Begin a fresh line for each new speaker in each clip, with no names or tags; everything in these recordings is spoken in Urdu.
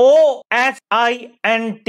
OSINT,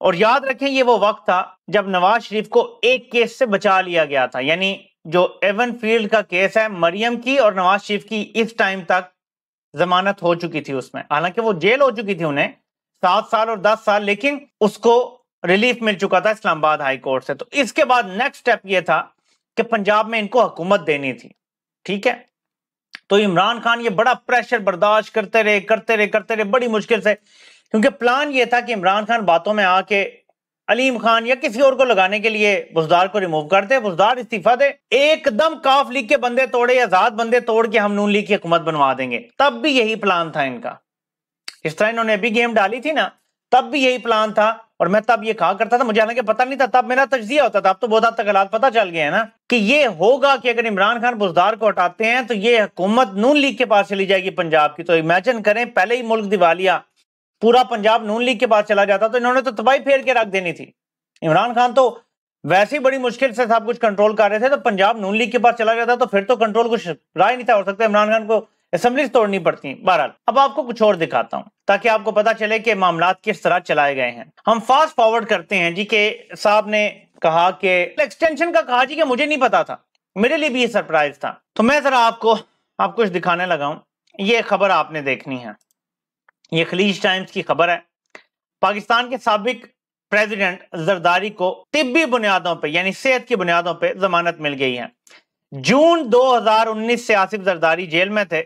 اور یاد رکھیں یہ وہ وقت تھا جب نواز شریف کو ایک کیس سے بچا لیا گیا تھا، یعنی جو ایون فیلڈ کا کیس ہے مریم کی اور نواز شریف کی، اس ٹائم تک ضمانت ہو چکی تھی اس میں، حالانکہ وہ جیل ہو چکی تھی انہیں 7 سال اور 10 سال، لیکن اس کو ریلیف مل چکا تھا اسلام آباد ہائی کورٹ سے۔ تو اس کے بعد نیکسٹ سٹیپ یہ تھا کہ پنجاب میں ان کو حکومت دینی تھی، ٹھیک ہے؟ تو عمران خان یہ بڑا پریشر برداشت کرتے رہے بڑی مشکل سے، کیونکہ پلان یہ تھا کہ عمران خان باتوں میں آ کے علیم خان یا کسی اور کو لگانے کے لیے بزدار کو ریموو کرتے، بزدار استعفیٰ دے، ایک دم کاف لیگ کے بندے توڑے، آزاد بندے توڑ کے ہم نون لیگ کی حکومت بنوا دیں گے۔ تب بھی یہی پلان تھا ان کا، اس طرح انہوں نے ابھی گیم ڈالی تھی نا، تب بھی یہی پلان تھا۔ اور میں تب یہ کہا کرتا تھا، مجھے حالانکہ پتہ نہیں تھا، تب میرا تجزیہ ہوتا تھا، اب تو بہت حد تک حالات پتہ چل گئے ہیں نا، کہ یہ ہوگا کہ اگر عمران خان بزدار کو ہٹاتے ہیں تو یہ حکومت نون لیگ کے پاس چلی جائے گی پنجاب کی۔ تو امیجن کریں، پہلے ہی ملک دیوالیہ، پورا پنجاب نون لیگ کے پاس چلا جاتا تو انہوں نے تو تباہی پھیر کے رکھ دینی تھی۔ عمران خان تو ویسے ہی بڑی مشکل سے سب کچھ کنٹرول کر رہے تھے، تو پنجاب نون لیگ کے پاس چلا جاتا تو پھر تو کنٹرول کچھ راہ نہیں تھا، ہو سکتا ہے عمران خان کو اسمبلیز توڑنی پڑتی۔ بہرحال اب آپ کو کچھ اور دکھاتا ہوں تاکہ آپ کو پتا چلے کہ معاملات کس طرح چلائے گئے ہیں۔ ہم فاسٹ فارورڈ کرتے ہیں جی، کہ صاحب نے کہا کہ ایکسٹینشن کا کہا جی کہ مجھے نہیں پتا تھا، میرے لیے بھی یہ سرپرائز تھا۔ تو میں ذرا آپ کو کچھ دکھانے لگا ہوں، یہ خبر آپ نے دیکھنی ہے، یہ خلیج ٹائمز کی خبر ہے۔ پاکستان کے سابق پریزیڈنٹ زرداری کو طبی بنیادوں پہ، یعنی صحت کی بنیادوں پہ ضمانت مل گئی ہے۔ جون 2019 سے آصف زرداری جیل میں تھے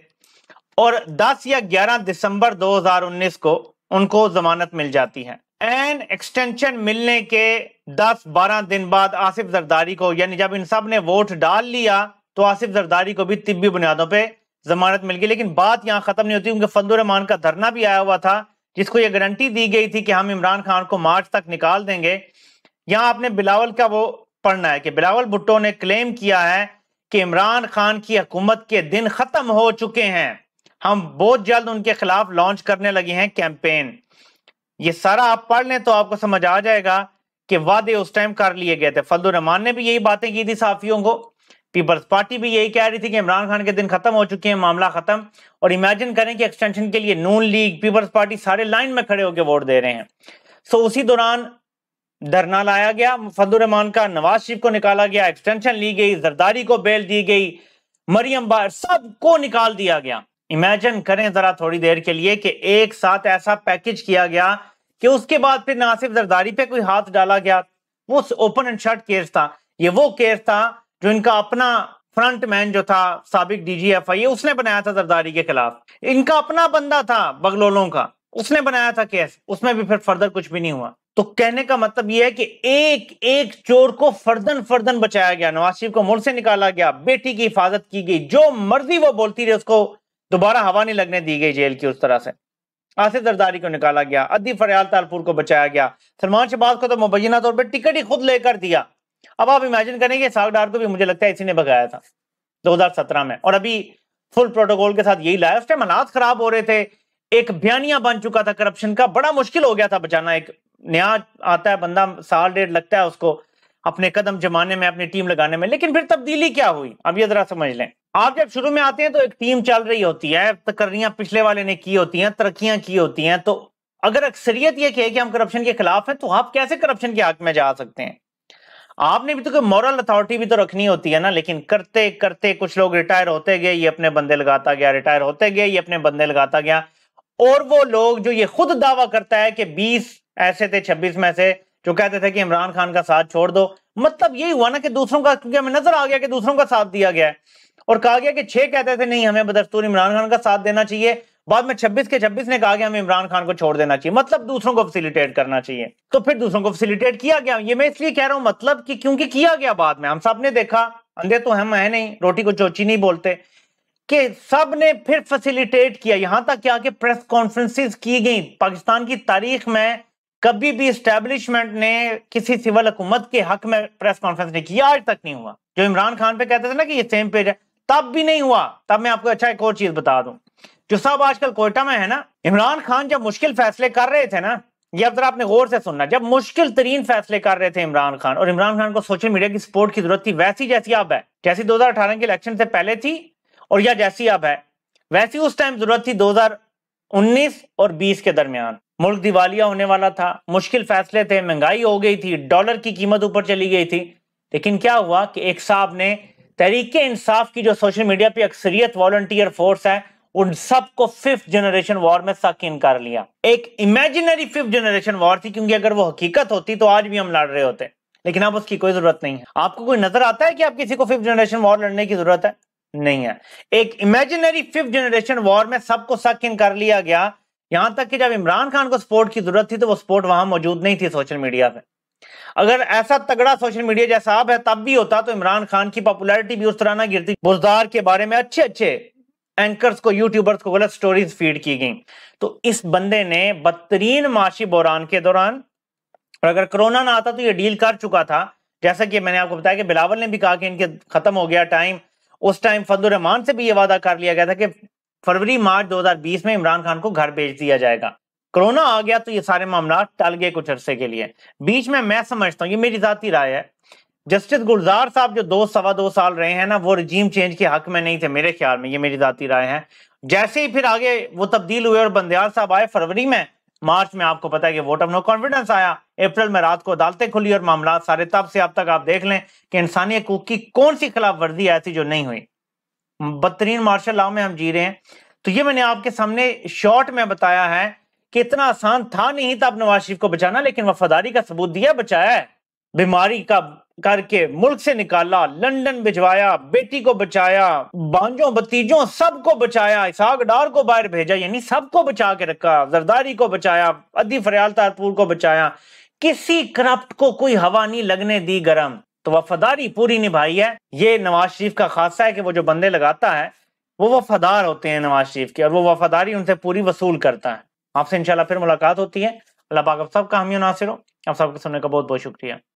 اور 10 یا 11 دسمبر 2019 کو ان کو ضمانت مل جاتی ہے۔ ایکسٹینشن ملنے کے 10-12 دن بعد آصف زرداری کو، یعنی جب ان سب نے ووٹ ڈال لیا تو آصف زرداری کو بھی طبی بنیادوں پہ ضمانت مل گئی۔ لیکن بات یہاں ختم نہیں ہوتی، کیونکہ فضل الرحمان کا دھرنا بھی آیا ہوا تھا جس کو یہ گارنٹی دی گئی تھی کہ ہم عمران خان کو مارچ تک نکال دیں گے۔ یہاں آپ نے بلاول کا وہ پڑھنا ہے کہ بلاول بھٹو نے کلیم کیا ہے کہ عمران خان کی حکومت کے دن ختم ہو چکے ہیں، ہم بہت جلد ان کے خلاف لانچ کرنے لگے ہیں کیمپین۔ یہ سارا آپ پڑھ لیں تو آپ کو سمجھ آ جائے گا کہ وعدے اس ٹائم کر لیے گئے تھے۔ فضل الرحمان نے بھی یہی باتیں کی تھی صحافیوں کو، پیپلز پارٹی بھی یہی کہہ رہی تھی کہ عمران خان کے دن ختم ہو چکے ہیں، معاملہ ختم۔ اور امیجن کریں کہ ایکسٹینشن کے لیے نون لیگ، پیپلز پارٹی سارے لائن میں کھڑے ہو کے ووٹ دے رہے ہیں۔ سو اسی دوران دھرنا لایا گیا فضل الرحمان کا، نواز شریف کو نکالا گیا، ایکسٹینشن لی گئی، زرداری کو بیل دی گئی، مریم باہر، سب کو نکال دیا گیا۔ امیجن کریں ذرا تھوڑی دیر کے لیے کہ ایک ساتھ ایسا پیکج کیا گیا کہ اس کے بعد پھر نہ صرف زرداری پہ کوئی ہاتھ ڈالا گیا، وہ اوپن اینڈ شٹ کیس تھا۔ یہ وہ کیس تھا جو ان کا اپنا فرنٹ مین جو تھا سابق ڈی جی ایف آئی، اس نے بنایا تھا زرداری کے خلاف، ان کا اپنا بندہ تھا بغلولوں کا، اس نے بنایا تھا کیس، اس میں بھی پھر فردر کچھ بھی نہیں ہوا۔ تو کہنے کا مطلب یہ ہے کہ ایک ایک چور کو فردن بچایا گیا، نواز شریف کو ملک سے نکالا گیا، بیٹی کی حفاظت کی گئی، جو مرضی وہ بولتی رہی، اس کو دوبارہ ہوا نہیں لگنے دی گئی جیل کی اس طرح سے۔ آصف زرداری کو نکالا گیا، ادی فریال تالپور کو بچایا گیا، سلمان شہباز کو تو مبینہ طور پہ ٹکٹ ہی خود لے کر دیا۔ اب آپ امیجن کریں کہ ساگ ڈار کو بھی مجھے لگتا ہے اسی نے بگایا تھا 2017 میں، اور ابھی فل پروٹوکول کے ساتھ یہی لایا۔ اس ٹائم حالات خراب ہو رہے تھے، ایک بیانیہ بن چکا تھا کرپشن کا، بڑا مشکل ہو گیا تھا بچانا۔ ایک نیا آتا ہے بندہ، سال ڈیڑھ لگتا ہے اس کو اپنے قدم جمانے میں، اپنی ٹیم لگانے میں، لیکن پھر تبدیلی کیا ہوئی اب یہ ذرا سمجھ لیں۔ آپ جب شروع میں آتے ہیں تو ایک ٹیم چل رہی ہوتی ہے، تقرریاں پچھلے والے نے کی ہوتی ہیں، ترقیاں کی ہوتی ہیں، تو اگر اکثریت یہ کہے کہ ہم کرپشن کے خلاف ہیں تو آپ کیسے کرپشن کے حق میں جا سکتے ہیں؟ آپ نے بھی تو کوئی مورل اتھارٹی بھی تو رکھنی ہوتی ہے نا۔ لیکن کرتے کرتے کچھ لوگ ریٹائر ہوتے گئے، یہ اپنے بندے لگاتا گیا، ریٹائر ہوتے گئے، یہ اپنے بندے لگاتا گیا۔ اور وہ لوگ جو یہ خود دعویٰ کرتا ہے کہ 20 ایسے تھے 26 میں سے جو کہتے تھے کہ عمران خان کا ساتھ چھوڑ دو، مطلب یہی ہوا نا کہ دوسروں کا، کیونکہ ہمیں نظر آ گیا کہ دوسروں کا ساتھ دیا گیا ہے، اور کہا گیا کہ 6 کہتے تھے نہیں ہمیں بدستور عمران خان کا ساتھ دینا چاہیے، بعد میں 26 کے 26 نے کہا کہ ہمیں عمران خان کو چھوڑ دینا چاہیے، مطلب دوسروں کو فیسیلیٹیٹ کرنا چاہیے۔ تو پھر دوسروں کو فیسیلیٹیٹ کیا گیا، یہ میں اس لیے کہہ رہا ہوں مطلب کہ کیونکہ کیا گیا بعد میں، ہم سب نے دیکھا، اندھے تو ہم ہیں نہیں، روٹی کو چوچی نہیں بولتے، کہ سب نے پھر فیسیلیٹیٹ کیا، یہاں تک کیا کہ پریس کانفرنسز کی گئیں۔ پاکستان کی تاریخ میں کبھی بھی اسٹیبلشمنٹ نے کسی سول حکومت کے حق میں پریس کانفرنس نہیں کیا، آج تک نہیں ہوا۔ جو عمران خان پہ کہتے تھے نا کہ یہ سیم پیج ہے، تب بھی نہیں ہوا۔ تب میں آپ کو اچھا ایک اور چیز بتا دوں، جو صاحب آج کل کوئٹہ میں ہے نا، عمران خان جب مشکل فیصلے کر رہے تھے نا، یہ اب ذرا آپ نے غور سے سننا، جب مشکل ترین فیصلے کر رہے تھے عمران خان، اور عمران خان کو سوشل میڈیا کی سپورٹ کی ضرورت تھی، ویسی جیسی اب ہے، جیسی 2018 کے الیکشن سے پہلے تھی اور یا جیسی اب ہے، ویسی اس ٹائم ضرورت تھی 2019 اور 20 کے درمیان۔ ملک دیوالیہ ہونے والا تھا، مشکل فیصلے تھے، مہنگائی ہو گئی تھی، ڈالر کی قیمت اوپر چلی گئی تھی، لیکن کیا ہوا کہ ایک صاحب نے تحریک انصاف کی جو سوشل میڈیا پہ اکثریت والنٹیئر فورس ہے ان سب کو 5th جنریشن وار میں سک ان کر لیا۔ ایک امیجنری 5th جنریشن وار تھی، کیونکہ اگر وہ حقیقت ہوتی تو آج بھی ہم لڑ رہے ہوتے، لیکن اب اس کی کوئی ضرورت نہیں ہے۔ آپ کو کوئی نظر آتا ہے کہ آپ کسی کو 5th جنریشن وار لڑنے کی ضرورت ہے؟ نہیں ہے۔ ایک امیجنری 5th جنریشن وار میں سب کو سک ان کر لیا گیا، یہاں تک کہ جب عمران خان کو سپورٹ کی ضرورت تھی تو وہ سپورٹ وہاں موجود نہیں تھی سوشل میڈیا پہ۔ اگر ایسا تگڑا سوشل میڈیا جیسا اب ہے تب بھی ہوتا تو عمران خان کی پاپولیرٹی بھی اس طرح نہ گرتی۔ بزدار کے بارے میں اچھے اچھے اینکرز کو، یوٹیوبرز کو غلط سٹوریز فیڈ کی گئیں۔ تو اس بندے نے بدترین معاشی بحران کے دوران، اور اگر کرونا نہ آتا تو یہ ڈیل کر چکا تھا، جیسا کہ میں نے آپ کو بتایا کہ بلاول نے بھی کہا کہ ان کے ختم ہو گیا ٹائم، اس ٹائم فضل الرحمان سے بھی یہ وعدہ کر لیا گیا تھا کہ فروری مارچ 2020 میں عمران خان کو گھر بھیج دیا جائے گا۔ کرونا آ گیا تو یہ سارے معاملات ٹل گئے کچھ عرصے کے لیے۔ بیچ میں سمجھتا ہوں، یہ میری ذاتی رائے ہے، جسٹس گلزار صاحب جو سوا دو سال رہے ہیں نا، وہ رجیم چینج کے حق میں نہیں تھے میرے خیال میں، یہ میری ذاتی رائے ہے۔ جیسے ہی پھر آگے وہ تبدیل ہوئے اور بندیال صاحب آئے فروری میں، مارچ میں آپ کو پتا ہے کہ ووٹ آف نو کانفیڈنس آیا، اپریل میں رات کو عدالتیں کھلی اور معاملات سارے، تب سے اب تک آپ دیکھ لیں کہ انسانی حقوق کی کون سی خلاف ورزی ایسی جو نہیں ہوئی۔ بدترین مارشل لاء میں ہم جی رہے ہیں۔ تو یہ میں نے آپ کے سامنے شارٹ میں بتایا ہے کہ اتنا آسان تھا نہیں تھا اب نواز شریف کو بچانا، لیکن وفاداری کا ثبوت دیا، بچایا ہے۔ بیماری کا کر کے ملک سے نکالا، لندن بھجوایا، بیٹی کو بچایا، بانجوں بتیجوں سب کو بچایا، اسحاق ڈار کو باہر بھیجا، یعنی سب کو بچا کے رکھا، زرداری کو بچایا، ادی فریال تارپور کو بچایا، کسی کرپٹ کو کوئی ہوا نہیں لگنے دی گرم۔ تو وفاداری پوری نبھائی ہے۔ یہ نواز شریف کا خاصہ ہے کہ وہ جو بندے لگاتا ہے وہ وفادار ہوتے ہیں نواز شریف کے، اور وہ وفاداری ان سے پوری وصول کرتا ہے۔ آپ سے انشاءاللہ پھر ملاقات ہوتی ہے۔ اللہ پاک آپ سب کا حامی و ناصر ہو۔ آپ سب کو سننے کا بہت بہت شکریہ۔